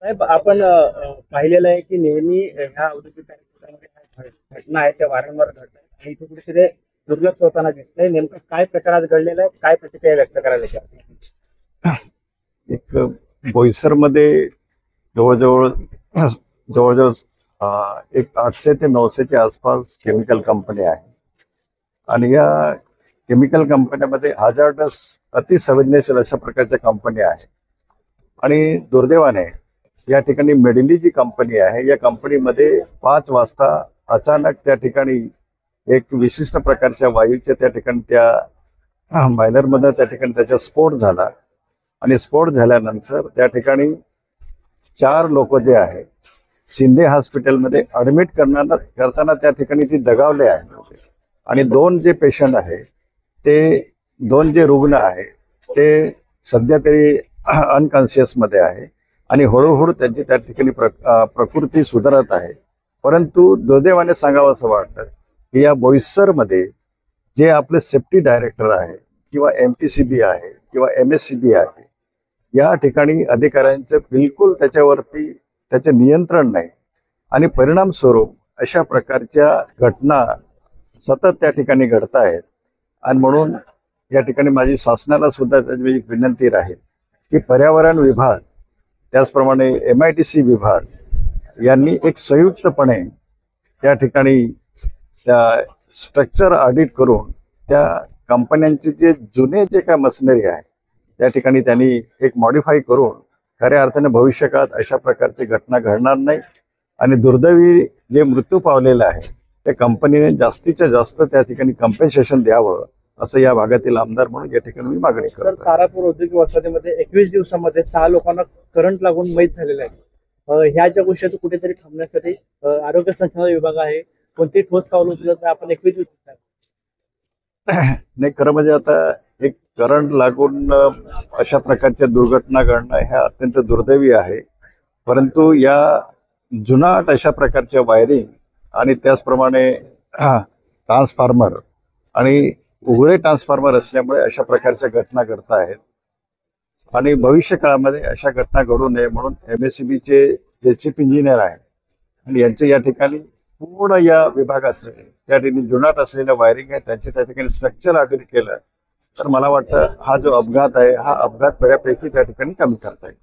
साहेब, आपण पाहिलेलं आहे की नेहमी ह्या औद्योगिक कार्यक्रमामध्ये ह्या घटना आहेत त्या वारंवार घडत आहेत आणि इथे कुठेतरी दुर्लक्ष होताना दिसतंय. नेमकं काय प्रकार आज घडलेला आहे, काय प्रतिक्रिया व्यक्त करायला पाहिजे? एक बोईसरमध्ये जवळजवळ जवळजवळ एक 800 ते 900च्या आसपास केमिकल कंपनी आहे आणि या केमिकल कंपन्यामध्ये हजार्डस अतिसंवेदनशील अशा प्रकारच्या कंपन्या आहेत. आणि दुर्दैवाने या ठिकाणी मेडिली जी कंपनी आहे या कंपनीमध्ये 5 वाजता अचानक त्या ठिकाणी एक विशिष्ट प्रकारच्या वायूच्या त्या ठिकाणी त्या बायलरमध्ये त्या ठिकाणी त्याचा स्फोट झाला आणि स्फोट झाल्यानंतर त्या ठिकाणी 4 लोक जे आहे शिंदे हॉस्पिटलमध्ये ऍडमिट करताना त्या ठिकाणी ती दगावले आहे आणि 2 जे पेशंट आहे ते 2 जे रुग्ण आहे ते सध्या तरी अनकॉन्शियस मध्ये आहे आणि हळूहळू त्यांची त्या ठिकाणी प्रकृती सुधारत आहे. परंतु दुर्दैवाने सांगावं असं वाटतं की या बोईसरमध्ये जे आपले सेफ्टी डायरेक्टर आहे किंवा MTCB आहे किंवा MSCB आहे या ठिकाणी अधिकाऱ्यांचं बिलकुल त्याच्यावरती त्याचे नियंत्रण नाही आणि परिणाम स्वरूप अशा प्रकारच्या घटना सतत त्या ठिकाणी घडत आहेत. आणि म्हणून या ठिकाणी माझी शासनाला सुद्धा त्याची एक विनंती राहील की पर्यावरण विभाग त्याचप्रमाणे MIDC विभाग यांनी एक संयुक्तपणे त्या ठिकाणी त्या स्ट्रक्चर ऑडिट करून त्या कंपन्यांचे जे जुने जे काय मशिनरी आहे त्या ठिकाणी त्यांनी एक मॉडिफाय करून खऱ्या अर्थाने भविष्य काळात अशा प्रकारची घटना घडणार नाही आणि दुर्दैवी जे मृत्यू पावलेला आहे त्या कंपनीने जास्तीत जास्त त्या ठिकाणी कम्पेन्सेशन द्यावं असं या भागातील आमदार म्हणून या ठिकाणी मी मागणी सर, करतो. तारापूर औद्योगिक वसाहतीमध्ये 21 दिवसामध्ये 6 लोकांना करंट लागून मयत झालेले आहे. ह्या ज्या गोष्टी कुठेतरी थांबण्यासाठी आरोग्य संचालना विभाग आहे, कोणती ठोस पावलं उचलत नाही. आपण 21 दिवस नाही, खरं म्हणजे आता एक करंट लागून अशा प्रकारच्या दुर्घटना घडणं हे अत्यंत दुर्दैवी आहे. परंतु या जुनाट अशा प्रकारच्या वायरिंग आणि त्याचप्रमाणे ट्रान्सफॉर्मर आणि उघडे ट्रान्सफॉर्मर असल्यामुळे अशा प्रकारच्या घटना घडत आहेत आणि भविष्य काळामध्ये अशा घटना घडू नये म्हणून MSCBचे जे चीफ इंजिनियर आहेत आणि यांचे या ठिकाणी पूर्ण या विभागाचं त्या ठिकाणी जुनाट असलेल्या वायरिंग आहे त्यांचे त्या ठिकाणी स्ट्रक्चर ऑडिट केलं तर मला वाटतं हा जो अपघात आहे हा अपघात बऱ्यापैकी त्या ठिकाणी कमी करता येईल.